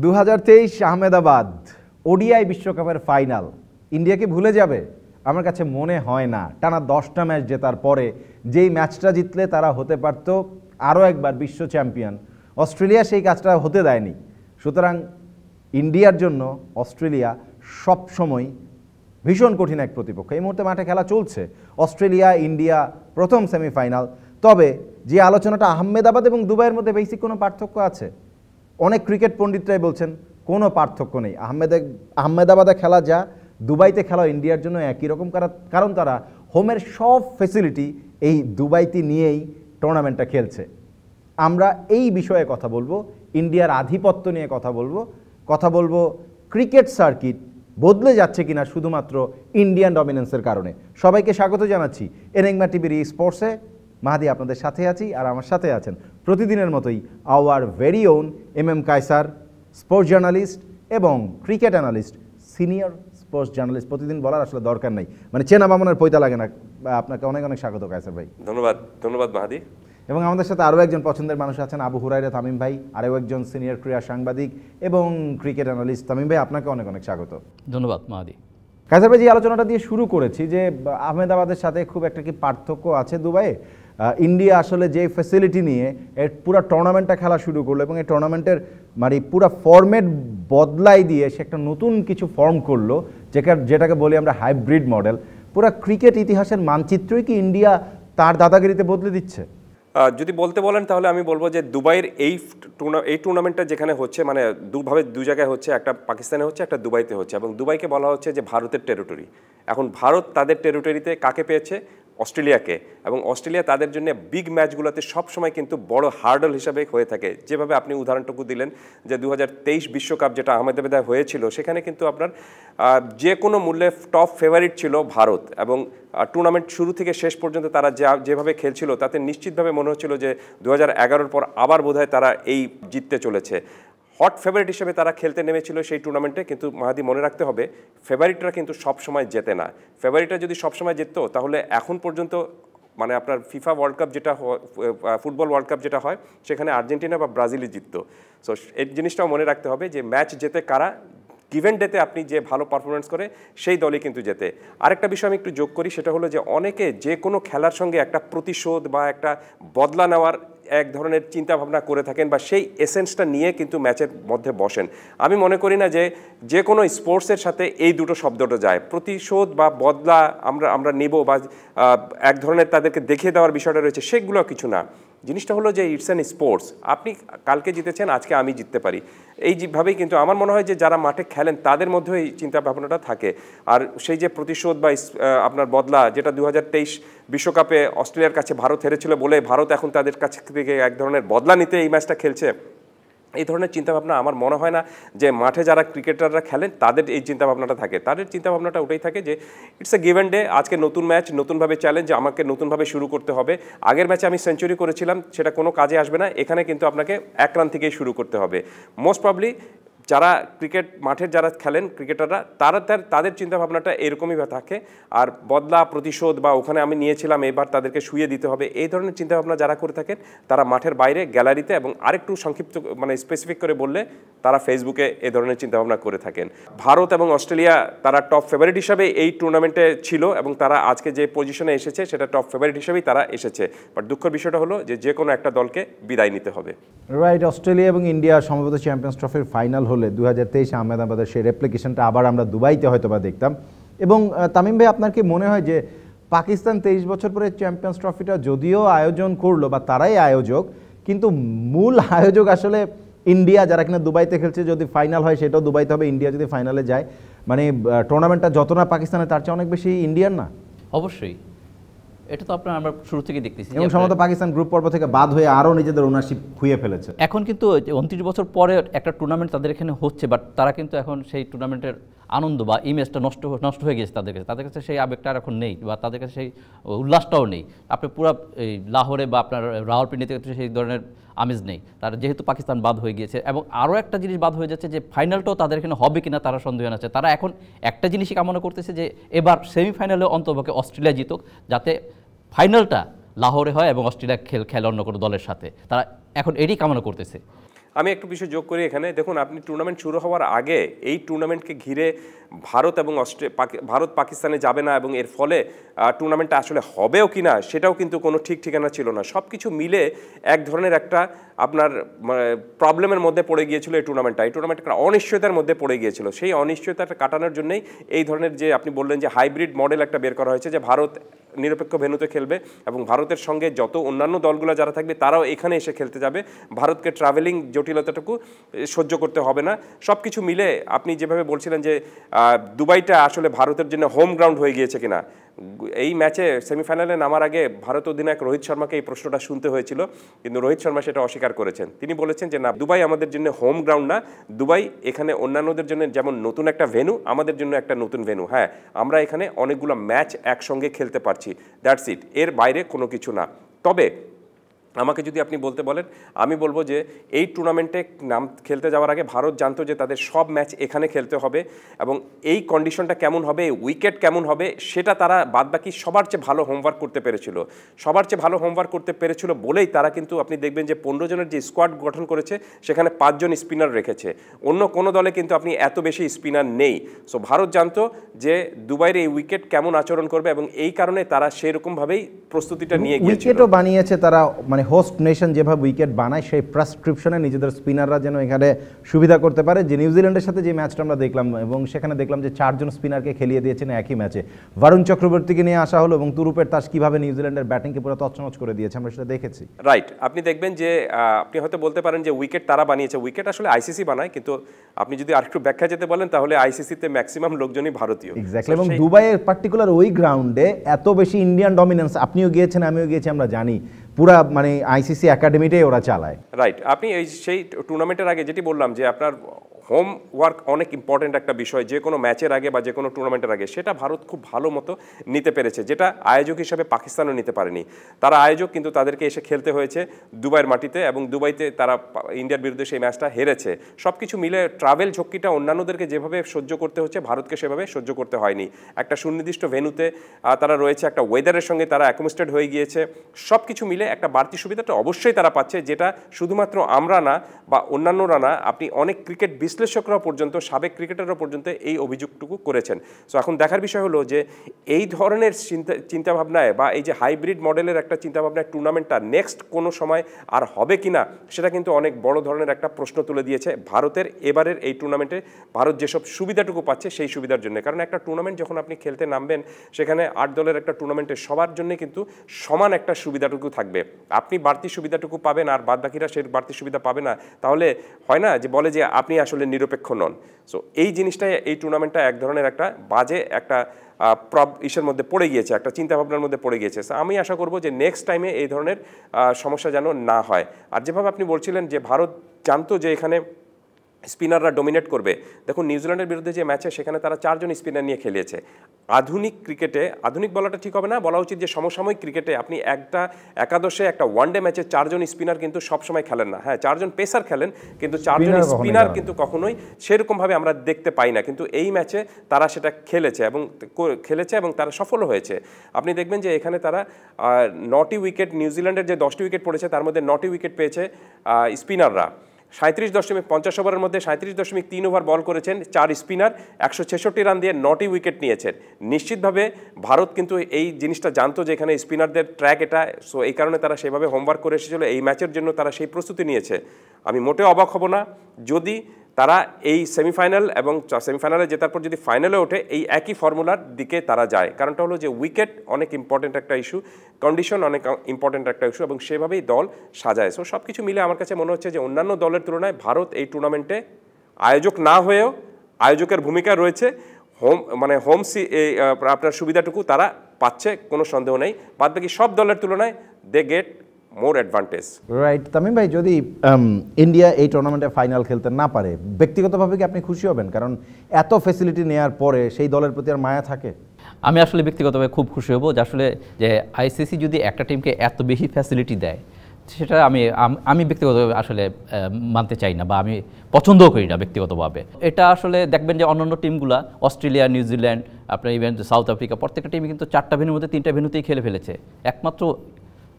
2023 Ahmedabad ODI বিশ্বকাপের final ইন্ডিয়াকে ভুলে যাবে? আমার কাছে মনে হয় না। টানা 10টা ম্যাচ জেতার পরে যেই ম্যাচটা জিতলে তারা হতে পারত আরও একবার বিশ্ব চ্যাম্পিয়ন, অস্ট্রেলিয়া সেই কাজটা হতে দেয়নি। সুতরাং ইন্ডিয়ার জন্য অস্ট্রেলিয়া সবসময় ভীষণ কঠিন এক প্রতিপক্ষ। এই মুহূর্তে মাঠে খেলা চলছে অস্ট্রেলিয়া ইন্ডিয়া প্রথম সেমিফাইনাল। তবে যে আলোচনাটা আহমেদাবাদ এবং দুবাইয়ের মধ্যে বেসিক কোনো পার্থক্য আছে, অনেক ক্রিকেট পণ্ডিতরাই বলছেন কোনো পার্থক্য নেই। আহমেদাবাদে খেলা যা দুবাইতে খেলা ইন্ডিয়ার জন্য একই রকম, কারণ তারা হোমের সব ফেসিলিটি এই দুবাইতে নিয়েই টুর্নামেন্টটা খেলছে। আমরা এই বিষয়ে কথা বলবো, ইন্ডিয়ার আধিপত্য নিয়ে কথা বলবো ক্রিকেট সার্কিট বদলে যাচ্ছে কিনা শুধুমাত্র ইন্ডিয়ান ডমিনেন্সের কারণে। সবাইকে স্বাগত জানাচ্ছি এনিগমা টিভির এই স্পোর্টসে। মাহাদি আপনাদের সাথে আছি, আর আমার সাথে আছেন প্রতিদিনের মতোই our very own Kaiser, sports journalist এবং cricket analyst, senior sports journalist. প্রতিদিন বলার আসলে দরকার নেই, মানে চেনা বামনের পয়তা লাগে না। আপনাকে অনেক অনেক স্বাগত কায়সার ভাই। ধন্যবাদ মাহাদি। এবং আমাদের সাথে আরও একজন পছন্দের মানুষ আছেন, আবু হুরায়রা তামিম ভাই, আরও একজন সিনিয়র ক্রীড়া সাংবাদিক এবং ক্রিকেট অ্যানালিস্ট। তামিম ভাই, আপনাকে অনেক অনেক স্বাগত। ধন্যবাদ মাহাদি। কায়সার ভাই, যে আলোচনাটা দিয়ে শুরু করেছি যে আহমেদাবাদের সাথে খুব একটা কি পার্থক্য আছে দুবাইয়ে? ইন্ডিয়া আসলে যে ফ্যাসিলিটি নিয়ে এর পুরো টুর্নামেন্টটা খেলা শুরু করলো এবং এই টুর্নামেন্টের মানে পুরো ফরম্যাট বদলাই দিয়ে সে একটা নতুন কিছু ফর্ম করলো, যেটাকে বলি আমরা হাইব্রিড মডেল। পুরো ক্রিকেট ইতিহাসের মানচিত্রই কি ইন্ডিয়া তার দাদাগিরিতে বদলে দিচ্ছে? যদি বলতে বলেন তাহলে আমি বলবো যে দুবাইয়ের এই টুর্নামেন্টটা যেখানে হচ্ছে, মানে দু জায়গায় হচ্ছে, একটা পাকিস্তানে হচ্ছে, একটা দুবাইতে হচ্ছে, এবং দুবাইকে বলা হচ্ছে যে ভারতের টেরিটরি। এখন ভারত তাদের টেরিটরিতে কাকে পেয়েছে? অস্ট্রেলিয়াকে। এবং অস্ট্রেলিয়া তাদের জন্য বিগ ম্যাচগুলোতে সবসময় কিন্তু বড় হার্ডল হিসাবে হয়ে থাকে। যেভাবে আপনি উদাহরণটুকু দিলেন যে 2023 বিশ্বকাপ যেটা আহমেদাবাদে হয়েছিল, সেখানে কিন্তু আপনার যে কোনো মূল্যে টপ ফেভারিট ছিল ভারত, এবং টুর্নামেন্ট শুরু থেকে শেষ পর্যন্ত তারা যেভাবে খেলছিল তাতে নিশ্চিতভাবে মনে হচ্ছিল যে 2011-র পর আবার বোধহয় তারা এই জিততে চলেছে। হট ফেভারিট হিসেবে তারা খেলতে নেমেছিল সেই টুর্নামেন্টে। কিন্তু মাহাদি, মনে রাখতে হবে ফেভারিটরা কিন্তু সবসময় জেতে না। ফেভারিটরা যদি সবসময় জিততো তাহলে এখন পর্যন্ত মানে আপনার ফিফা ওয়ার্ল্ড কাপ যেটা ফুটবল ওয়ার্ল্ড কাপ যেটা হয়, সেখানে আর্জেন্টিনা বা ব্রাজিলই জিততো। সো এই জিনিসটাও মনে রাখতে হবে যে ম্যাচ জেতে কারা, গিভেন ডেতে আপনি যে ভালো পারফরমেন্স করে সেই দলই কিন্তু জেতে। আরেকটা বিষয় আমি একটু যোগ করি, সেটা হলো যে অনেকে যে কোনো খেলার সঙ্গে একটা প্রতিশোধ বা একটা বদলা নেওয়ার এক ধরনের চিন্তাভাবনা করে থাকেন, বা সেই এসেন্সটা নিয়ে কিন্তু ম্যাচের মধ্যে বসেন। আমি মনে করি না যে কোনো স্পোর্টসের সাথে এই দুটো শব্দটা যায়। প্রতিশোধ বা বদলা আমরা নেব বা এক ধরনের তাদেরকে দেখিয়ে দেওয়ার বিষয়টা রয়েছে, সেগুলো কিছু না। জিনিসটা হলো যে ইটস অ্যান স্পোর্টস। আপনি কালকে জিতেছেন, আজকে আমি জিততে পারি, এইভাবেই কিন্তু আমার মনে হয় যে যারা মাঠে খেলেন তাদের মধ্যেও এই চিন্তা ভাবনাটা থাকে। আর সেই যে প্রতিশোধ বা আপনার বদলা, যেটা 2023 বিশ্বকাপে অস্ট্রেলিয়ার কাছে ভারত হেরেছিল বলে ভারত এখন তাদের কাছ থেকে এক ধরনের বদলা নিতে এই ম্যাচটা খেলছে, এই ধরনের চিন্তাভাবনা আমার মনে হয় না যে মাঠে যারা ক্রিকেটাররা খেলেন তাদের এই চিন্তাভাবনাটা থাকে। তাদের চিন্তাভাবনাটা ওটাই থাকে যে ইটস এ গিভেন ডে, আজকে নতুন ম্যাচ, নতুনভাবে চ্যালেঞ্জ, আমাকে নতুনভাবে শুরু করতে হবে। আগের ম্যাচে আমি সেঞ্চুরি করেছিলাম, সেটা কোনো কাজে আসবে না, এখানে কিন্তু আপনাকে এক রান থেকেই শুরু করতে হবে। মোস্ট প্রবলি যারা ক্রিকেট মাঠের যারা খেলেন ক্রিকেটাররা, তাদের চিন্তাভাবনাটা এরকমই থাকে। আর বদলা, প্রতিশোধ বা ওখানে আমি নিয়েছিলাম এবার তাদেরকে শুয়ে দিতে হবে, এই ধরনের চিন্তাভাবনা যারা করে থাকেন তারা মাঠের বাইরে গ্যালারিতে, এবং আরেকটু সংক্ষিপ্ত মানে স্পেসিফিক করে বললে তারা ফেসবুকে এই ধরনের চিন্তাভাবনা করে থাকেন। ভারত এবং অস্ট্রেলিয়া তারা টপ ফেভারিট হিসাবে এই টুর্নামেন্টে ছিল, এবং তারা আজকে যে পজিশনে এসেছে সেটা টপ ফেভারিট হিসেবেই তারা এসেছে। বাট দুঃখের বিষয়টা হলো যে কোনো একটা দলকে বিদায় নিতে হবে। রাইট, অস্ট্রেলিয়া এবং ইন্ডিয়া সম্ভবত চ্যাম্পিয়ন্স ট্রফির ফাইনাল হলে 2023 আহমেদাবাদের সেই রেপ্লিকেশনটা আবার আমরা দুবাইতে হয়তো বা দেখতাম। এবং তামিম ভাই, আপনার কি মনে হয় যে পাকিস্তান 23 বছর পরে চ্যাম্পিয়ন্স ট্রফিটা যদিও আয়োজন করলো বা তারাই আয়োজক, কিন্তু মূল আয়োজক আসলে ইন্ডিয়া, যারা কিনা দুবাইতে খেলছে? যদি ফাইনাল হয় সেটাও দুবাইতে হবে, ইন্ডিয়া যদি ফাইনালে যায়, মানে টুর্নামেন্টটা যত না পাকিস্তানে তার চেয়ে অনেক বেশি ইন্ডিয়ান না? অবশ্যই, এটা তো আমরা শুরু থেকে দেখতেছি। এবং সম্ভবত পাকিস্তান গ্রুপ পর্ব থেকে বাদ হয়ে আরও নিজেদের ওনারশিপ খুইয়ে ফেলেছে। এখন কিন্তু 29 বছর পরে একটা টুর্নামেন্ট তাদের এখানে হচ্ছে, বাট তারা কিন্তু এখন সেই টুর্নামেন্টের আনন্দ বা ইমেজটা নষ্ট হয়ে গেছে তাদের কাছে সেই আবেগটা আর এখন নেই, বা তাদের কাছে সেই উল্লাসটাও নেই। আপনি পুরো এই লাহোরে বা আপনার রাওয়ালপিন্ডিতে সেই ধরনের আমেজ নেই, তারা যেহেতু পাকিস্তান বাদ হয়ে গিয়েছে। এবং আরও একটা জিনিস বাদ হয়ে যাচ্ছে যে ফাইনালটাও তাদের এখানে হবে কিনা তারা সন্দেহ আছে। তারা এখন একটা জিনিসই কামনা করতেছে যে এবার সেমিফাইনালে অন্তপক্ষে অস্ট্রেলিয়া জিতুক, যাতে ফাইনালটা লাহোরে হয় এবং অস্ট্রেলিয়া খেলে অন্য কোনো দলের সাথে। তারা এখন এটাই কামনা করতেছে। আমি একটু বিষয় যোগ করি এখানে। দেখুন, আপনি টুর্নামেন্ট শুরু হওয়ার আগে এই টুর্নামেন্টকে ঘিরে ভারত এবং ভারত পাকিস্তানে যাবে না এবং এর ফলে টুর্নামেন্টটা আসলে হবেও কি না সেটাও কিন্তু কোনো ঠিক ঠিকানা ছিল না। সব কিছু মিলে এক ধরনের একটা আপনার প্রবলেমের মধ্যে পড়ে গিয়েছিল এই টুর্নামেন্টটা। এই টুর্নামেন্ট একটা অনিশ্চয়তার মধ্যে পড়ে গিয়েছিল। সেই অনিশ্চয়তাটা কাটানোর জন্যই এই ধরনের যে আপনি বললেন যে হাইব্রিড মডেল একটা বের করা হয়েছে, যে ভারত নিরপেক্ষ ভেন্যুতে খেলবে এবং ভারতের সঙ্গে যত অন্যান্য দলগুলো যারা থাকবে তারাও এখানে এসে খেলতে যাবে। ভারতকে ট্রাভেলিং জটিলতাটুকু সহ্য করতে হবে না। সব কিছু মিলে আপনি যেভাবে বলছিলেন যে দুবাইটা আসলে ভারতের জন্য হোম গ্রাউন্ড হয়ে গিয়েছে কিনা, এই ম্যাচে সেমিফাইনালে নামার আগে ভারত অধিনায়ক রোহিত শর্মাকে এই প্রশ্নটা শুনতে হয়েছিল, কিন্তু রোহিত শর্মা সেটা অস্বীকার করেছেন। তিনি বলেছেন যে না, দুবাই আমাদের জন্য হোম গ্রাউন্ড না, দুবাই এখানে অন্যান্যদের জন্য যেমন নতুন একটা ভেন্যু, আমাদের জন্য একটা নতুন ভেন্যু। হ্যাঁ, আমরা এখানে অনেকগুলো ম্যাচ একসঙ্গে খেলতে পারছি, দ্যাটস ইট, এর বাইরে কোনো কিছু না। তবে আমাকে যদি আপনি বলতে বলেন, আমি বলবো যে এই টুর্নামেন্টে নাম খেলতে যাওয়ার আগে ভারত জানতো যে তাদের সব ম্যাচ এখানে খেলতে হবে এবং এই কন্ডিশনটা কেমন হবে, উইকেট কেমন হবে, সেটা তারা বাদবাকি সবার চেয়ে ভালো হোমওয়ার্ক করতে পেরেছিল। সবার চেয়ে ভালো হোমওয়ার্ক করতে পেরেছিল বলেই তারা কিন্তু আপনি দেখবেন যে 15 জনের যে স্কোয়াড গঠন করেছে সেখানে 5 জন স্পিনার রেখেছে। অন্য কোনো দলে কিন্তু আপনি এত বেশি স্পিনার নেই। সো ভারত জানতো যে দুবাইয়ের এই উইকেট কেমন আচরণ করবে এবং এই কারণে তারা সেরকমভাবেই প্রস্তুতিটা নিয়ে গিয়েছিল। উইকেটও বানিয়েছে তারা, মানে হোস্ট নেশন যেভাবে উইকেট বানায় সেই প্রেসক্রিপশনে নিজেদের স্পিনাররা যেন এখানে সুবিধা করতে পারে। যে নিউজিল্যান্ডের সাথে যে ম্যাচটা আমরা দেখলাম এবং সেখানে দেখলাম যে 4 জন স্পিনারকে খেলিয়ে দিয়েছেন একই ম্যাচে, বরুণ চক্রবর্তীকে নিয়ে আসা হলো এবং তুরুপের তাস কিভাবে নিউজিল্যান্ডের ব্যাটিংকে পুরো তছনছ করে দিয়েছে, আমরা সেটা দেখেছি। রাইট, আপনি দেখবেন যে আপনি হয়তো বলতে পারেন যে উইকেট তারা বানিয়েছে, উইকেট আসলে আইসিসি বানায়, কিন্তু আপনি যদি আরেকটু ব্যাখ্যা যেতে বলেন তাহলে আইসিসিতে ম্যাক্সিমাম লোকজনই ভারতীয়। এক্স্যাক্টলি, এবং দুবাইয়ের পার্টিকুলার ওই গ্রাউন্ডে এত বেশি ইন্ডিয়ান ডমিনেন্স, আপনিও গিয়েছেন আমিও গিয়েছি, আমরা জানি পুরা মানে আইসিসি একাডেমিটাই ওরা চালায়। রাইট, আপনি এই সেই টুর্নামেন্টের আগে যেটি বললাম যে আপনার হোম ওয়ার্ক অনেক ইম্পর্টেন্ট একটা বিষয়, যে কোনো ম্যাচের আগে বা যে কোনো টুর্নামেন্টের আগে, সেটা ভারত খুব ভালো মতো নিতে পেরেছে, যেটা আয়োজক হিসাবে পাকিস্তানও নিতে পারেনি। তারা আয়োজক, কিন্তু তাদেরকে এসে খেলতে হয়েছে দুবাইয়ের মাটিতে এবং দুবাইতে তারা ইন্ডিয়ার বিরুদ্ধে সেই ম্যাচটা হেরেছে। সব কিছু মিলে ট্রাভেল ঝক্কিটা অন্যান্যদেরকে যেভাবে সহ্য করতে হচ্ছে ভারতকে সেভাবে সহ্য করতে হয়নি। একটা সুনির্দিষ্ট ভেন্যুতে তারা রয়েছে, একটা ওয়েদারের সঙ্গে তারা অ্যাকোমোস্টেড হয়ে গিয়েছে। সব কিছু মিলে একটা বাড়তি সুবিধাটা অবশ্যই তারা পাচ্ছে, যেটা শুধুমাত্র আমরা না বা অন্যান্যরা না, আপনি অনেক ক্রিকেট বিশ্লেষকরা পর্যন্ত, সাবেক ক্রিকেটাররা পর্যন্ত এই অভিযোগটুকু করেছেন। সো এখন দেখার বিষয় হলো যে এই ধরনের চিন্তাভাবনায় বা এই যে হাইব্রিড মডেলের একটা চিন্তাভাবনায় টুর্নামেন্টটা নেক্সট কোনো সময় আর হবে কিনা, সেটা কিন্তু অনেক বড় ধরনের একটা প্রশ্ন তুলে দিয়েছে ভারতের এবারের এই টুর্নামেন্টে। ভারত যেসব সুবিধাটুকু পাচ্ছে সেই সুবিধার জন্য, কারণ একটা টুর্নামেন্ট যখন আপনি খেলতে নামবেন সেখানে 8 দলের একটা টুর্নামেন্টে সবার জন্য কিন্তু সমান একটা সুবিধাটুকু থাকবে। আপনি বাড়তি সুবিধাটুকু পাবেন আর বাদবাকিরা সেই বাড়তি সুবিধা পাবে না, তাহলে হয় না যে বলে যে আপনি আসলে নিরপেক্ষ নন। সো এই জিনিসটাই এই টুর্নামেন্টটা এক ধরনের একটা বাজে একটা ইসের মধ্যে পড়ে গিয়েছে, একটা চিন্তাভাবনার মধ্যে পড়ে গিয়েছে। আমি আশা করব যে নেক্সট টাইমে এই ধরনের সমস্যা যেন না হয়। আর যেভাবে আপনি বলছিলেন যে ভারত জানতো যে এখানে স্পিনাররা ডমিনেট করবে, দেখুন নিউজিল্যান্ডের বিরুদ্ধে যে ম্যাচে সেখানে তারা 4 জন স্পিনার নিয়ে খেলিয়েছে। আধুনিক ক্রিকেটে, আধুনিক বলাটা ঠিক হবে না, বলা উচিত যে সমসাময়িক ক্রিকেটে আপনি একটা একাদশে একটা ওয়ানডে ম্যাচে 4 জন স্পিনার কিন্তু সবসময় খেলেন না। হ্যাঁ, 4 জন পেসার খেলেন, কিন্তু 4 জন স্পিনার কিন্তু কখনোই সেরকমভাবে আমরা দেখতে পাই না। কিন্তু এই ম্যাচে তারা সেটা খেলেছে এবং তারা সফল হয়েছে। আপনি দেখবেন যে এখানে তারা 9টি উইকেট, নিউজিল্যান্ডের যে 10টি উইকেট পড়েছে তার মধ্যে 9টি উইকেট পেয়েছে স্পিনাররা। 37.50 ওভারের মধ্যে 37.3 ওভার বল করেছেন 4 স্পিনার, 166 রান দিয়ে 9টি উইকেট নিয়েছেন। নিশ্চিতভাবে ভারত কিন্তু এই জিনিসটা জানতো যে এখানে স্পিনারদের ট্র্যাক এটা, সো এই কারণে তারা সেভাবে হোমওয়ার্ক করে এসেছিল। এই ম্যাচের জন্য তারা সেই প্রস্তুতি নিয়েছে। আমি মোটেও অবাক হব না যদি তারা এই সেমিফাইনাল এবং সেমিফাইনালে জেতার পর যদি ফাইনালে ওঠে এই একই ফর্মুলার দিকে তারা যায়। কারণটা হলো যে উইকেট অনেক ইম্পর্টেন্ট একটা ইস্যু, কন্ডিশন অনেক ইম্পর্টেন্ট একটা ইস্যু এবং সেভাবেই দল সাজায়। সো সব কিছু মিলে আমার কাছে মনে হচ্ছে যে অন্যান্য দলের তুলনায় ভারত এই টুর্নামেন্টে আয়োজক না হয়েও আয়োজকের ভূমিকা রয়েছে। আপনার সুবিধাটুকু তারা পাচ্ছে, কোনো সন্দেহ নেই। বাদবাকি সব দলের তুলনায় they get more advantage. Right, Tamim ভাই, যদি ইন্ডিয়া এই টুর্নামেন্টে ফাইনাল খেলতে না পারে, ব্যক্তিগতভাবে কি আপনি খুশি হবেন? কারণ এত ফ্যাসিলিটি নেওয়ার পরে সেই দলের প্রতি আর মায়া থাকে? আমি আসলে ব্যক্তিগতভাবে খুব খুশি হব যে আসলে যে আইসিসি যদি একটা টিমকে এত বেশি ফ্যাসিলিটি দেয়, সেটা আমি ব্যক্তিগতভাবে আসলে মানতে চাই না বা আমি পছন্দও করি না ব্যক্তিগতভাবে। এটা আসলে দেখবেন যে অন্যান্য টিমগুলো, অস্ট্রেলিয়া, নিউজিল্যান্ড, আপনার ইভেন সাউথ আফ্রিকা, প্রত্যেকটা টিমই কিন্তু 4টা ভেন্যুর মধ্যে 3টা ভেন্যুতেই খেলে ফেলেছে। একমাত্র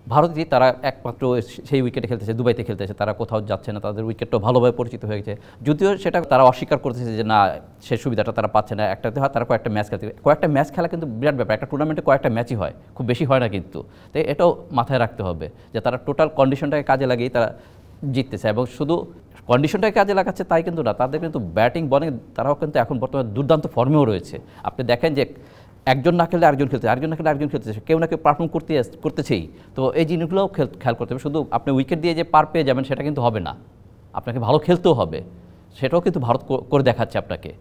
ভারতই তারা একমাত্র সেই উইকেটে খেলতেছে, দুবাইতে খেলতেছে, তারা কোথাও যাচ্ছে না, তাদের উইকেটটা ভালোভাবে পরিচিত হয়ে গেছে। যদিও সেটা তারা অস্বীকার করতেছে যে না, সে সুবিধাটা তারা পাচ্ছে না। একটাতে হয় তারা কয়েকটা ম্যাচ খেলতে, কয়েকটা ম্যাচ খেলা কিন্তু বিরাট ব্যাপার। একটা টুর্নামেন্টে কয়েকটা ম্যাচই হয়, খুব বেশি হয় না কিন্তু। তো এটাও মাথায় রাখতে হবে যে তারা টোটাল কন্ডিশনটাকে কাজে লাগিয়ে তারা জিততেছে, এবং শুধু কন্ডিশনটাকে কাজে লাগাচ্ছে তাই কিন্তু না, তাদের কিন্তু ব্যাটিং বলিং তারাও কিন্তু এখন বর্তমানে দুর্দান্ত ফর্মেও রয়েছে। আপনি দেখেন যে একজন না খেললে আরেকজন খেলছে, আরেকজন না খেলে আরেকজন খেলতেছে, কেউ না কেউ পারফর্ম করতেছেই। তো এই জিনিসগুলোও খেয়াল করতে হবে। শুধু আপনি উইকেট দিয়ে যে পার পেয়ে যাবেন সেটা কিন্তু হবে না, আপনাকে ভালো খেলতেও হবে। সেটাও কিন্তু ভারত করে দেখাচ্ছে আপনাকে,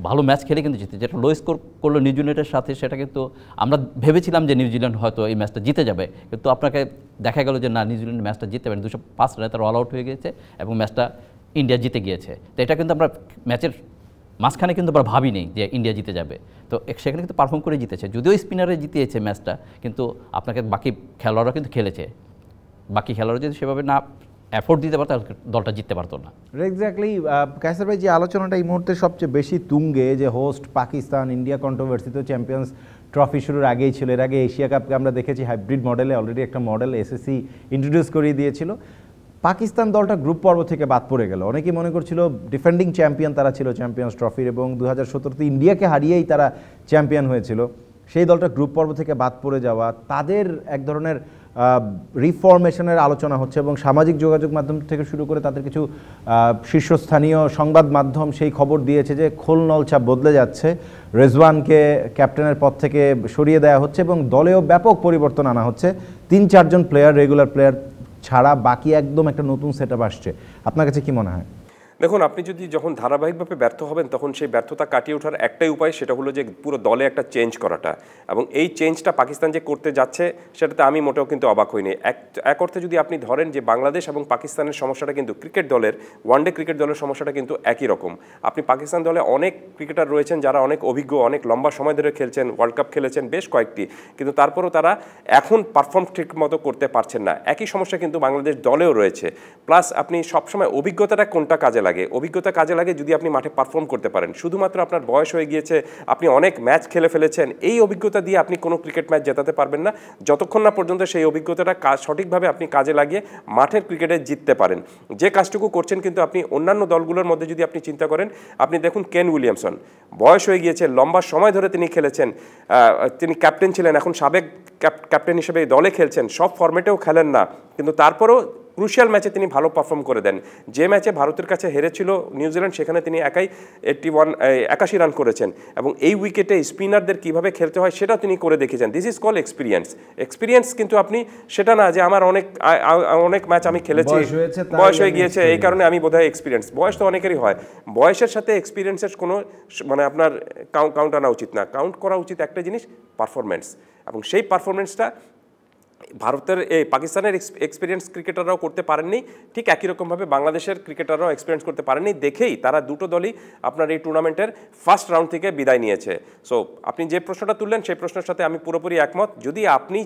ভালো ম্যাচ খেলে কিন্তু জিতে। যেটা লো স্কোর করলো নিউজিল্যান্ডের সাথে, সেটা কিন্তু আমরা ভেবেছিলাম যে নিউজিল্যান্ড হয়তো এই ম্যাচটা জিতে যাবে, কিন্তু আপনাকে দেখা গেল যে না, নিউজিল্যান্ড ম্যাচটা জিততে পারেন। 205 রানে তারা অল আউট হয়ে গিয়েছে এবং ম্যাচটা ইন্ডিয়া জিতে গিয়েছে। তো এটা কিন্তু আমরা ম্যাচের মাঝখানে কিন্তু আমরা ভাবিনি যে ইন্ডিয়া জিতে যাবে। তো সেখানে কিন্তু পারফর্ম করে জিতেছে, যদিও স্পিনারে জিতিয়েছে ম্যাচটা, কিন্তু আপনাকে বাকি খেলোয়াড়রা কিন্তু খেলেছে। বাকি খেলোয়াড়রা যদি সেভাবে না এফোর্ট দিতে পারতো, তাহলে দলটা জিততে পারতো না। এক্স্যাক্টলি। কায়সার ভাই, যে আলোচনাটা এই মুহূর্তে সবচেয়ে বেশি তুঙ্গে, যে হোস্ট পাকিস্তান ইন্ডিয়া কন্ট্রোভার্সি তো চ্যাম্পিয়ন্স ট্রফি শুরুর আগেই ছিল। এর আগে এশিয়া কাপকে আমরা দেখেছি হাইব্রিড মডেলে, অলরেডি একটা মডেল এসএসসি ইন্ট্রোডিউস করিয়ে দিয়েছিল। পাকিস্তান দলটা গ্রুপ পর্ব থেকে বাদ পড়ে গেল। অনেকেই মনে করছিল ডিফেন্ডিং চ্যাম্পিয়ন তারা ছিল চ্যাম্পিয়ন্স ট্রফির, এবং 2017-তে ইন্ডিয়াকে হারিয়েই তারা চ্যাম্পিয়ন হয়েছিল। সেই দলটা গ্রুপ পর্ব থেকে বাদ পড়ে যাওয়া, তাদের এক ধরনের রিফরমেশনের আলোচনা হচ্ছে, এবং সামাজিক যোগাযোগ মাধ্যম থেকে শুরু করে তাদের কিছু শীর্ষস্থানীয় সংবাদ মাধ্যম সেই খবর দিয়েছে যে খোল নলছাপ বদলে যাচ্ছে, রেজওয়ানকে ক্যাপ্টেনের পদ থেকে সরিয়ে দেওয়া হচ্ছে এবং দলেও ব্যাপক পরিবর্তন আনা হচ্ছে। 3-4 জন প্লেয়ার, রেগুলার প্লেয়ার ছাড়া বাকি একদম একটা নতুন সেটআপ আসছে। আপনার কাছে কি মনে হয়? দেখুন, আপনি যদি যখন ধারাবাহিকভাবে ব্যর্থ হবেন, তখন সেই ব্যর্থতা কাটিয়ে ওঠার একটাই উপায়, সেটা হলো যে পুরো দলে একটা চেঞ্জ করাটা। এবং এই চেঞ্জটা পাকিস্তান যে করতে যাচ্ছে, সেটাতে আমি মোটেও কিন্তু অবাক হইনি। এক অর্থে যদি আপনি ধরেন যে বাংলাদেশ এবং পাকিস্তানের সমস্যাটা কিন্তু ক্রিকেট দলের, ওয়ানডে ক্রিকেট দলের সমস্যাটা কিন্তু একই রকম। আপনি পাকিস্তান দলে অনেক ক্রিকেটার রয়েছেন যারা অনেক অভিজ্ঞ, অনেক লম্বা সময় ধরে খেলছেন, ওয়ার্ল্ড কাপ খেলেছেন বেশ কয়েকটি, কিন্তু তারপরেও তারা এখন পারফর্ম ঠিক মতো করতে পারছেন না। একই সমস্যা কিন্তু বাংলাদেশ দলেও রয়েছে। প্লাস আপনি সবসময় অভিজ্ঞতাটা কোনটা কাজে লাগে, অভিজ্ঞতা কাজে লাগে যদি আপনি মাঠে পারফর্ম করতে পারেন। শুধুমাত্র আপনার বয়স হয়ে গিয়েছে, আপনি অনেক ম্যাচ খেলে ফেলেছেন, এই অভিজ্ঞতা দিয়ে আপনি কোনো ক্রিকেট ম্যাচ জেতাতে পারবেন না যতক্ষণ না পর্যন্ত সেই অভিজ্ঞতাটা সঠিকভাবে আপনি কাজে লাগিয়ে মাঠের ক্রিকেটে জিততে পারেন। যে কাজটুকু করছেন কিন্তু আপনি অন্যান্য দলগুলোর মধ্যে যদি আপনি চিন্তা করেন, আপনি দেখুন কেন উইলিয়ামসন বয়স হয়ে গিয়েছে, লম্বা সময় ধরে তিনি খেলেছেন, তিনি ক্যাপ্টেন ছিলেন, এখন সাবেক ক্যাপ্টেন হিসেবে দলে খেলছেন, সব ফরম্যাটেও খেলেন না, কিন্তু তারপরও ক্রুশিয়াল ম্যাচে তিনি ভালো পারফর্ম করে দেন। যে ম্যাচে ভারতের কাছে হেরেছিল নিউজিল্যান্ড, সেখানে তিনি একাই 81 রান করেছেন, এবং এই উইকেটে স্পিনারদের কীভাবে খেলতে হয় সেটা তিনি করে দেখিয়েছেন। This is call experience. কিন্তু আপনি সেটা না যে আমার অনেক ম্যাচ আমি খেলেছি, বয়স হয়ে গিয়েছে এই কারণে আমি বোধহয় এক্সপিরিয়েন্স। বয়স তো অনেকেরই হয়, বয়সের সাথে এক্সপিরিয়েন্সের কোনো আপনার কাউন্ট আনা উচিত না। কাউন্ট করা উচিত একটা জিনিস, পারফরমেন্স, এবং সেই পারফরমেন্সটা ভারতের পাকিস্তানের এক্সপিরিয়েন্স ক্রিকেটাররাও করতে পারেননি, ঠিক একই রকমভাবে বাংলাদেশের ক্রিকেটাররাও এক্সপিরিয়েন্স করতে পারেননি। দেখেই তারা দুটো দলই আপনার এই টুর্নামেন্টের ফার্স্ট রাউন্ড থেকে বিদায় নিয়েছে। সো আপনি যে প্রশ্নটা তুললেন সেই প্রশ্নের সাথে আমি পুরোপুরি একমত। যদি আপনি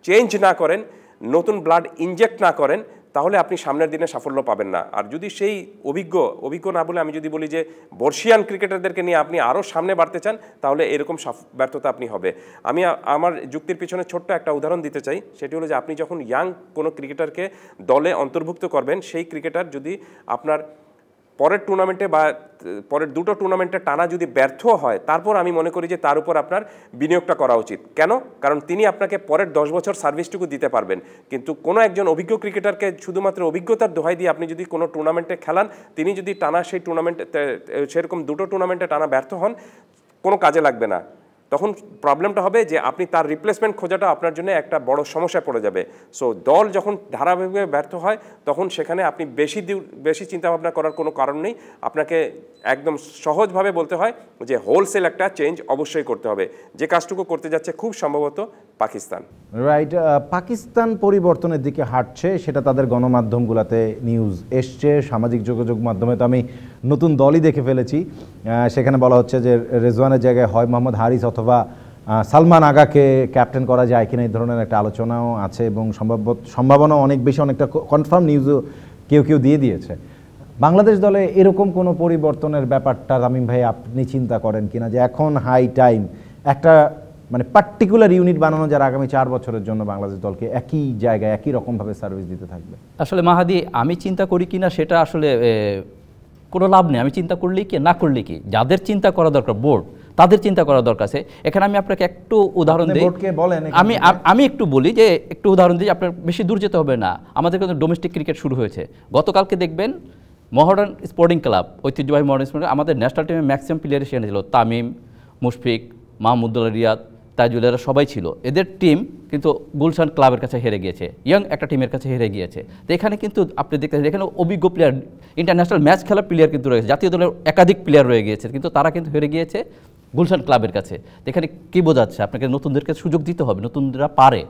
চেঞ্জ না করেন, নতুন ব্লাড ইনজেক্ট না করেন, তাহলে আপনি সামনের দিনে সাফল্য পাবেন না। আর যদি সেই অভিজ্ঞ না বলে আমি যদি বলি যে বর্ষিয়ান ক্রিকেটারদেরকে নিয়ে আপনি আরও সামনে বাড়তে চান, তাহলে এরকম ব্যর্থতা আপনি হবে। আমি আমার যুক্তির পিছনে ছোট্ট একটা উদাহরণ দিতে চাই। সেটি হলো যে আপনি যখন ইয়াং কোনো ক্রিকেটারকে দলে অন্তর্ভুক্ত করবেন, সেই ক্রিকেটার যদি আপনার পরের টুর্নামেন্টে বা পরের দুটো টুর্নামেন্টে টানা যদি ব্যর্থ হয়, তারপর আমি মনে করি যে তার উপর আপনার বিনিয়োগটা করা উচিত। কেন? কারণ তিনি আপনাকে পরের 10 বছর সার্ভিসটুকু দিতে পারবেন। কিন্তু কোনো একজন অভিজ্ঞ ক্রিকেটারকে শুধুমাত্র অভিজ্ঞতার দোহাই দিয়ে আপনি যদি কোনো টুর্নামেন্টে খেলান, তিনি যদি টানা সেই টুর্নামেন্টে সেরকম দুটো টুর্নামেন্টে টানা ব্যর্থ হন, কোনো কাজে লাগবে না। তখন প্রবলেমটা হবে যে আপনি তার রিপ্লেসমেন্ট খোঁজাটা আপনার জন্য একটা বড় সমস্যায় পড়ে যাবে। সো দল যখন ধারাবাহিকভাবে ব্যর্থ হয়, তখন সেখানে আপনি বেশি চিন্তাভাবনা করার কোনো কারণ নেই। আপনাকে একদম সহজভাবে বলতে হয় যে হোলসেল একটা চেঞ্জ অবশ্যই করতে হবে, যে কাজটুকু করতে যাচ্ছে খুব সম্ভবত পাকিস্তান। রাইট। পাকিস্তান পরিবর্তনের দিকে হাঁটছে, সেটা তাদের গণমাধ্যমগুলোতে নিউজ এসছে, সামাজিক যোগাযোগ মাধ্যমে তো আমি নতুন দলই দেখে ফেলেছি। সেখানে বলা হচ্ছে যে রেজওয়ানের জায়গায় হয় মোহাম্মদ হারিস অথবা সালমান আগাকে ক্যাপ্টেন করা যায় কিনা, এই ধরনের একটা আলোচনাও আছে, এবং সম্ভাবনাও অনেক বেশি, অনেকটা কনফার্ম নিউজও কেউ দিয়ে দিয়েছে। বাংলাদেশ দলে এরকম কোনো পরিবর্তনের ব্যাপারটা তামিম ভাই আপনি চিন্তা করেন কিনা, যে এখন হাই টাইম একটা মানে পার্টিকুলার ইউনিট বানানো যারা আগামী 4 বছরের জন্য বাংলাদেশ দলকে একই জায়গায় একই রকমভাবে সার্ভিস দিতে থাকবে? আসলে মাহাদি, আমি চিন্তা করি কিনা সেটা আসলে কোনো লাভ নেই। আমি চিন্তা করলেই কি না করলেই কি, যাদের চিন্তা করা দরকার বোর্ড, তাদের চিন্তা করা দরকার আছে। এখানে আমি আপনাকে একটু উদাহরণ দিই। আমি একটু বলি যে একটু উদাহরণ দিই, আপনার বেশি দূর যেতে হবে না। আমাদের কিন্তু ডোমেস্টিক ক্রিকেট শুরু হয়েছে গতকালকে। দেখবেন মডার্ন স্পোর্টিং ক্লাব, ঐতিহ্যবাহী মডার্ন স্পোর্টিং, আমাদের ন্যাশনাল টিমের ম্যাক্সিমাম প্লেয়ার সেখানে ছিল। তামিম, মুশফিক, মাহমুদুল্লাহ রিয়াদ, তাইজুলেরা সবাই ছিল। এদের টিম কিন্তু গুলশান ক্লাবের কাছে হেরে গিয়েছে, ইয়ং একটা টিমের কাছে হেরে গিয়েছে। তো এখানে কিন্তু আপনি দেখতে এখানে অভিজ্ঞ প্লেয়ার, ইন্টারন্যাশনাল ম্যাচ খেলার প্লেয়ার কিন্তু রয়েছে, জাতীয় দলের একাধিক প্লেয়ার রয়ে গিয়েছে, কিন্তু তারা কিন্তু হেরে গিয়েছে গুলশান ক্লাবের কাছে। তো এখানে কী বোঝাচ্ছে? আপনাকে নতুনদেরকে সুযোগ দিতে হবে, নতুনরা পারে।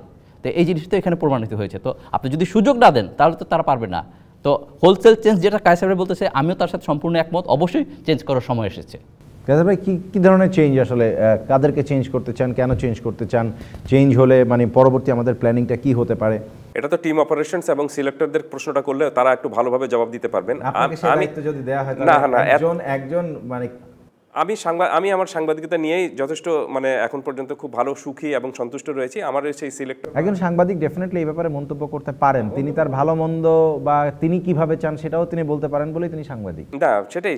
তো এই জিনিসটা এখানে প্রমাণিত হয়েছে। তো আপনি যদি সুযোগ না দেন তাহলে তো তারা পারবে না। তো হোলসেল চেঞ্জ যেটা কায়সার বলতেছে, আমিও তার সাথে সম্পূর্ণ একমত। অবশ্যই চেঞ্জ করার সময় এসেছে। কায়সার ভাই, কি ধরনের চেঞ্জ আসলে, কাদেরকে চেঞ্জ করতে চান, কেন চেঞ্জ করতে চান? চেঞ্জ হলে মানে পরবর্তী আমাদের প্ল্যানিংটা কি হতে পারে? এটা তো টিম অপারেশনস এবং সিলেক্টরদের প্রশ্নটা করলে তারা একটু ভালোভাবে জবাব দিতে পারবেন। আমি যদি দেয়া হয় একজন মানে আমি আমার সাংবাদিকতা নিয়েই যথেষ্ট মানে এখন পর্যন্ত খুব ভালো, সুখী এবং সন্তুষ্ট রয়েছি। আমার সেই সিলেক্টর, একজন সাংবাদিক ডেফিনেটলি এই ব্যাপারে মন্তব্য করতে পারেন। তিনি তার ভালো মন্দ বা তিনি কিভাবে চান সেটাও তিনি বলতে পারেন বলেই তিনি সাংবাদিক। না,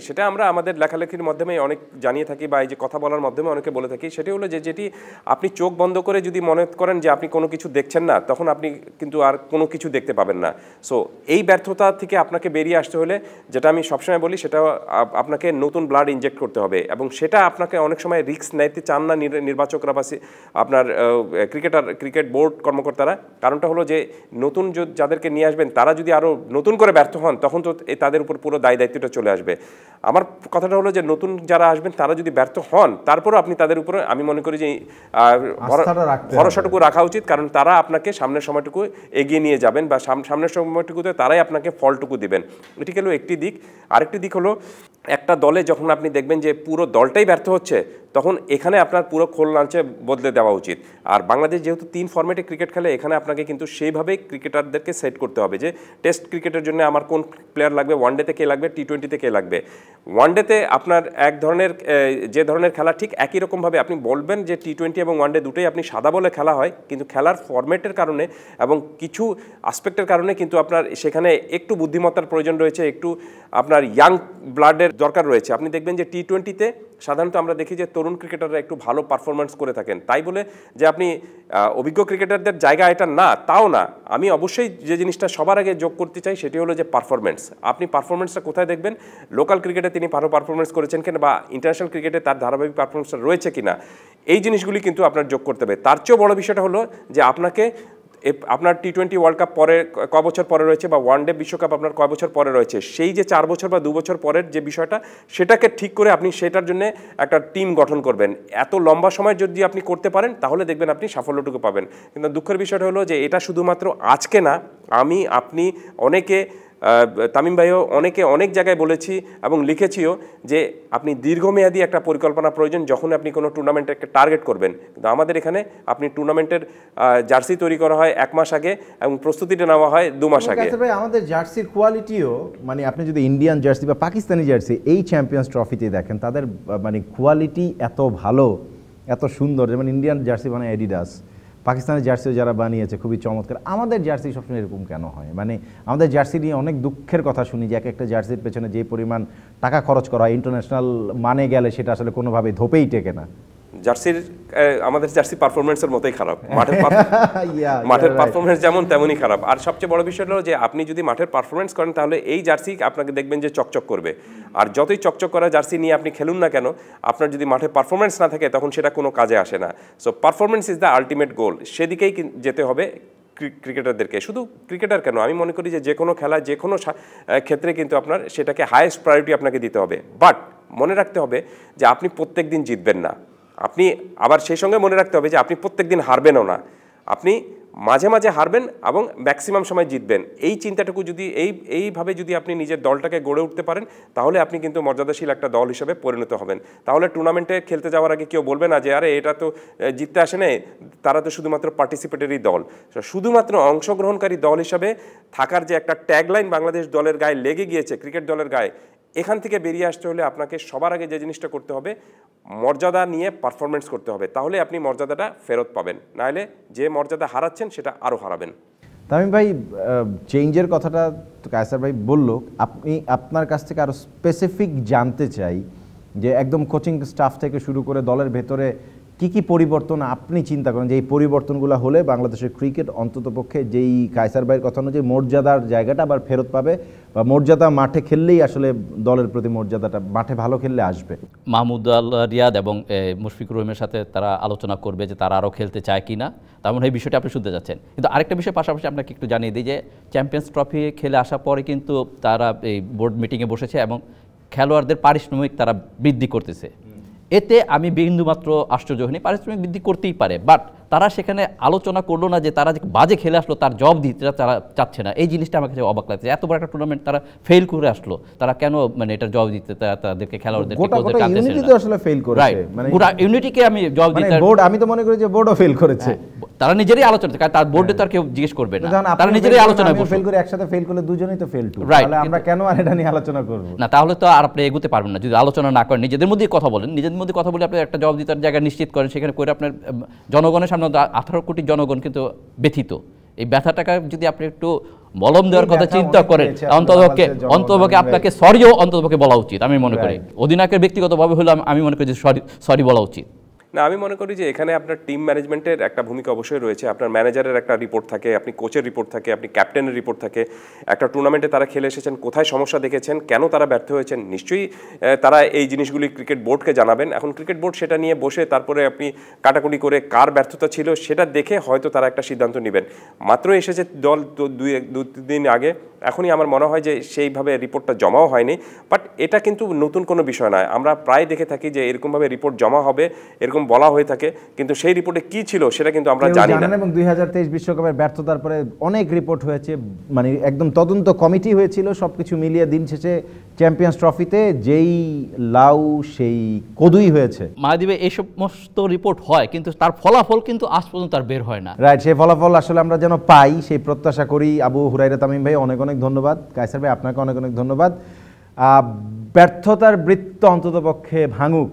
সেটা আমরা আমাদের লেখালেখির মাধ্যমে অনেক জানিয়ে থাকি, বা এই যে কথা বলার মাধ্যমে অনেকে বলে থাকি। সেটি হলো যে যেটি আপনি চোখ বন্ধ করে যদি মনে করেন যে আপনি কোনো কিছু দেখছেন না, তখন আপনি কিন্তু আর কোনো কিছু দেখতে পাবেন না। সো এই ব্যর্থতা থেকে আপনাকে বেরিয়ে আসতে হলে, যেটা আমি সবসময় বলি, সেটা আপনাকে নতুন ব্লাড ইনজেক্ট করতে হবে। এবং সেটা আপনাকে অনেক সময় রিস্ক নিতে চান না নির্বাচকরা বা আপনার ক্রিকেট বোর্ড কর্মকর্তারা। কারণটা হলো যে নতুন যাদেরকে নিয়ে আসবেন তারা যদি আরও নতুন করে ব্যর্থ হন, তখন তো তাদের উপর পুরো দায়িত্বটা চলে আসবে। আমার কথাটা হলো যে নতুন যারা আসবেন তারা যদি ব্যর্থ হন, তারপরও আপনি তাদের উপরে, আমি মনে করি যে ভরসাটুকু রাখা উচিত। কারণ তারা আপনাকে সামনের সময়টুকু এগিয়ে নিয়ে যাবেন, বা সামনের সময়টুকুতে তারাই আপনাকে ফলটুকু দিবেন। এটি গেল একটি দিক। আরেকটি দিক হলো, একটা দলে যখন আপনি দেখবেন যে পুরো দলটাই ব্যর্থ হচ্ছে, তখন এখানে আপনার পুরো খোল লাঞ্চে বদলে দেওয়া উচিত। আর বাংলাদেশ যেহেতু 3 ফরম্যাটে ক্রিকেট খেলে, এখানে আপনাকে কিন্তু সেইভাবেই ক্রিকেটারদেরকে সেট করতে হবে যে টেস্ট ক্রিকেটের জন্য আমার কোন প্লেয়ার লাগবে, ওয়ানডেতে কে লাগবে, টি-20তে কে লাগবে। ওয়ানডেতে আপনার এক ধরনের যে ধরনের খেলা, ঠিক একই রকমভাবে আপনি বলবেন যে টি-20 এবং ওয়ানডে দুটোই আপনি সাদা বলে খেলা হয়, কিন্তু খেলার ফরম্যাটের কারণে এবং কিছু আসপেক্টের কারণে কিন্তু আপনার সেখানে একটু বুদ্ধিমত্তার প্রয়োজন রয়েছে, একটু আপনার ইয়াং ব্লাডের দরকার রয়েছে। আপনি দেখবেন যে টি-20তে সাধারণত আমরা দেখি যে তরুণ ক্রিকেটাররা একটু ভালো পারফরমেন্স করে থাকেন। তাই বলে যে আপনি অভিজ্ঞ ক্রিকেটারদের জায়গা এটা না, তাও না। আমি অবশ্যই যে জিনিসটা সবার আগে যোগ করতে চাই সেটি হলো যে পারফরমেন্স। আপনি পারফরমেন্সটা কোথায় দেখবেন? লোকাল ক্রিকেটে তিনি ভালো পারফরমেন্স করেছেন কিনা, বা ইন্টারন্যাশনাল ক্রিকেটে তার ধারাবাহিক পারফরমেন্সটা রয়েছে কিনা, এই জিনিসগুলি কিন্তু আপনার যোগ করতে হবে। তার চেয়েও বড় বিষয়টা হলো যে আপনার টি-20 ওয়ার্ল্ড কাপ পরে কয় বছর পরে রয়েছে, বা ওয়ানডে বিশ্বকাপ আপনার কয় বছর পরে রয়েছে, সেই যে 4 বছর বা 2 বছর পরের যে বিষয়টা, সেটাকে ঠিক করে আপনি সেটার জন্য একটা টিম গঠন করবেন। এত লম্বা সময় যদি আপনি করতে পারেন, তাহলে দেখবেন আপনি সাফল্যটুকু পাবেন। কিন্তু দুঃখের বিষয়টা হলো যে এটা শুধুমাত্র আজকে না, আপনি অনেকে, তামিম ভাইও অনেক জায়গায় বলেছি এবং লিখেছিও যে আপনি দীর্ঘমেয়াদী একটা পরিকল্পনা প্রয়োজন যখন আপনি কোনো টুর্নামেন্টকে টার্গেট করবেন। কিন্তু আমাদের এখানে আপনি টুর্নামেন্টের জার্সি তৈরি করা হয় 1 মাস আগে এবং প্রস্তুতিটা নেওয়া হয় 2 মাস আগে। ভাই, আমাদের জার্সির কোয়ালিটিও, মানে আপনি যদি ইন্ডিয়ান জার্সি বা পাকিস্তানি জার্সি এই চ্যাম্পিয়ন্স ট্রফিতে দেখেন, তাদের মানে কোয়ালিটি এত ভালো, এত সুন্দর। যেমন ইন্ডিয়ান জার্সি বানায় অ্যাডিডাস, পাকিস্তানের জার্সিও যারা বানিয়েছে খুবই চমৎকার। আমাদের জার্সি সবসময় এরকম কেন হয়? মানে আমাদের জার্সি নিয়ে অনেক দুঃখের কথা শুনি যে একটা জার্সির পেছনে যে পরিমাণ টাকা খরচ করা হয়, ইন্টারন্যাশনাল মানে গেলে সেটা আসলে কোনোভাবেই ধোপেই টেকে না। আমাদের জার্সি পারফরমেন্সের মতোই খারাপ, মাঠের পারফরমেন্স যেমন তেমনই খারাপ। আর সবচেয়ে বড় বিষয় হলো যে আপনি যদি মাঠের পারফরমেন্স করেন, তাহলে এই জার্সি আপনাকে দেখবেন যে চকচক করবে। আর যতই চকচক করা জার্সি নিয়ে আপনি খেলুন না কেন, আপনার যদি মাঠে পারফরমেন্স না থাকে, তখন সেটা কোনো কাজে আসে না। So performance is the ultimate goal, সেদিকেই যেতে হবে ক্রিকেটারদেরকে। শুধু ক্রিকেটার কেন, আমি মনে করি যে কোনো খেলা, যে কোনো ক্ষেত্রে কিন্তু আপনার সেটাকে হাইয়েস্ট প্রায়োরিটি আপনাকে দিতে হবে। বাট মনে রাখতে হবে যে আপনি প্রত্যেক দিন জিতবেন না। আপনি আবার সেই সঙ্গে মনে রাখতে হবে যে আপনি প্রত্যেক দিন হারবেনও না। আপনি মাঝে মাঝে হারবেন এবং ম্যাক্সিমাম সময় জিতবেন। এই চিন্তাটুকু যদি এইভাবে যদি আপনি নিজের দলটাকে গড়ে উঠতে পারেন, তাহলে আপনি কিন্তু মর্যাদাশীল একটা দল হিসেবে পরিণত হবেন। তাহলে টুর্নামেন্টে খেলতে যাওয়ার আগে কেউ বলবে না যে আরে এটা তো জিততে আসে না, তারা তো শুধুমাত্র পার্টিসিপেটরি দল। শুধুমাত্র অংশগ্রহণকারী দল হিসাবে থাকার যে একটা ট্যাগলাইন বাংলাদেশ দলের গায়ে লেগে গিয়েছে, ক্রিকেট দলের গায়ে, এখান থেকে বেরিয়ে আসতে হলে আপনাকে সবার আগে যে জিনিসটা করতে হবে, মর্যাদা নিয়ে পারফরমেন্স করতে হবে, তাহলে আপনি মর্যাদাটা ফেরত পাবেন, নাহলে যে মর্যাদা হারাচ্ছেন সেটা আরও হারাবেন। তামিম ভাই, চেঞ্জের কথাটা তো কায়সার ভাই বলল, আপনার কাছ থেকে আরও স্পেসিফিক জানতে চাই যে একদম কোচিং স্টাফ থেকে শুরু করে দলের ভেতরে কি কি পরিবর্তন আপনি চিন্তা করেন যে এই পরিবর্তনগুলো হলে বাংলাদেশের ক্রিকেট অন্ততপক্ষে যেই কায়সার ভাইয়ের কথা অনুযায়ী মর্যাদার জায়গাটা আবার ফেরত পাবে, বা মর্যাদা মাঠে খেললেই আসলে দলের প্রতি মর্যাদাটা মাঠে ভালো খেললে আসবে। মাহমুদ আল্লাহ রিয়াদ এবং মুশফিকুর রহিমের সাথে তারা আলোচনা করবে যে তারা আরও খেলতে চায় কি না, তেমন এই বিষয়টা আপনি শুনতে যাচ্ছেন। কিন্তু আরেকটা বিষয় পাশাপাশি আপনাকে একটু জানিয়ে দিই যে চ্যাম্পিয়ন্স ট্রফি খেলে আসার পরে কিন্তু তারা এই বোর্ড মিটিংয়ে বসেছে এবং খেলোয়াড়দের পারিশ্রমিক তারা বৃদ্ধি করতেছে। এতে আমি বিন্দুমাত্র আশ্চর্য হইনি, পারিশ্রমিক বৃদ্ধি করতেই পারে, বাট তারা সেখানে আলোচনা করলো না যে তারা যে বাজে খেলে আসলো তার জবাব দিতে তারা চাচ্ছে না। এই জিনিসটা আমার কাছে অবাক লাগছে। এত বড় একটা টুর্নামেন্ট তারা ফেল করে আসলো, তারা কেন মানে এটা জবাব দিতে তাদেরকে খেলোয়াড়দেরকে আসলে ফেল করেছে, মানে গোটা ইউনিটিকে আমি জবাব দিতে বোর্ড, আমি তো মনে করি যে বোর্ডও ফেল করেছে। তারা নিজেরাই আলোচনা, কারণ তার বোর্ডে তো আর কেউ জিজ্ঞেস করবে না, তারা নিজেরাই আলোচনা করবে। ফেল করে একসাথে ফেল করলে দুজনেই তো ফেল টু, তাহলে আমরা কেন আর এটা নিয়ে আলোচনা করব না? তাহলে তো আর আপনি এগোতে পারবেন না যদি আলোচনা না করেন, নিজেদের মধ্যেই কথা বলেন, নিজেদের মধ্যে কথা বলে আপনি একটা জবাব দিতে জায়গা নিশ্চিত করেন, সেখানে করে আপনার জনগণের সামনে 18 কোটি জনগণ কিন্তু ব্যথিত। এই ব্যথাটাকে যদি আপনি একটু মলম দেওয়ার কথা চিন্তা করেন, অন্ততপক্ষে আপনাকে সরিও অন্ততপক্ষে বলা উচিত আমি মনে করি। অধিনায়কের ব্যক্তিগতভাবে হলে আমি মনে করি যে সরি বলা উচিত। না, আমি মনে করি যে এখানে আপনার টিম ম্যানেজমেন্টের একটা ভূমিকা অবশ্যই রয়েছে। আপনার ম্যানেজারের একটা রিপোর্ট থাকে, আপনি কোচের রিপোর্ট থাকে, আপনি ক্যাপ্টেনের রিপোর্ট থাকে। একটা টুর্নামেন্টে তারা খেলে এসেছেন, কোথায় সমস্যা দেখেছেন, কেন তারা ব্যর্থ হয়েছেন, নিশ্চয়ই তারা এই জিনিসগুলি ক্রিকেট বোর্ডকে জানাবেন। এখন ক্রিকেট বোর্ড সেটা নিয়ে বসে তারপরে আপনি কাটাকুটি করে কার ব্যর্থতা ছিল সেটা দেখে হয়তো তারা একটা সিদ্ধান্ত নেবেন। মাত্র এসেছে দল দু দিন আগে, এখনই আমার মনে হয় যে সেইভাবে রিপোর্টটা জমাও হয়নি। বাট এটা কিন্তু নতুন কোনো বিষয় নয়, আমরা প্রায় দেখে থাকি যে এরকমভাবে রিপোর্ট জমা হবে, এরকম বলা হয়ে থাকে, কিন্তু সেই রিপোর্টে কি ছিল সেটা কিন্তু আমরা জানি না। এবং 2023 বিশ্বকাপের ব্যর্থতার পরে অনেক রিপোর্ট হয়েছে, মানে একদম তদন্ত কমিটি হয়েছিল, সবকিছু মিলিয়ে দিন শেষে চ্যাম্পিয়ন্স ট্রফিতে যেই লাউ সেই কদুই হয়েছে। মায়াদ্বীপে এই সমস্ত রিপোর্ট হয়, কিন্তু তার ফলাফল কিন্তু আজ পর্যন্ত আর বের হয় না। রাইট, সেই ফলাফল আসলে আমরা যেন পাই সেই প্রত্যাশা করি। আবু হুরাইরা তামিম ভাই অনেক অনেক ধন্যবাদ, কায়সার ভাই আপনাকে অনেক অনেক ধন্যবাদ। ব্যর্থতার বৃত্ত অন্ততপক্ষে ভাঙুক,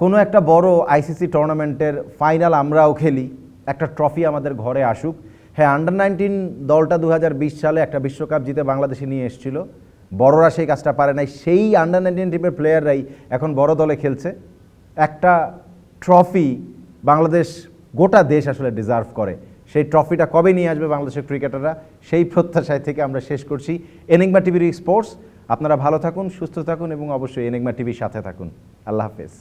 কোনো একটা বড় আইসিসি টুর্নামেন্টের ফাইনাল আমরাও খেলি, একটা ট্রফি আমাদের ঘরে আসুক। হ্যাঁ, আন্ডার-19 দলটা 2020 সালে একটা বিশ্বকাপ জিতে বাংলাদেশে নিয়ে এসেছিল, বড়রা সেই কাজটা পারে নাই। সেই আন্ডার-19 টিমের প্লেয়াররাই এখন বড় দলে খেলছে। একটা ট্রফি বাংলাদেশ, গোটা দেশ আসলে ডিজার্ভ করে। সেই ট্রফিটা কবে নিয়ে আসবে বাংলাদেশের ক্রিকেটাররা, সেই প্রত্যাশায় থেকে আমরা শেষ করছি এনিগমা টিভির স্পোর্টস। আপনারা ভালো থাকুন, সুস্থ থাকুন এবং অবশ্যই এনিগমা টিভির সাথে থাকুন। আল্লাহ হাফেজ।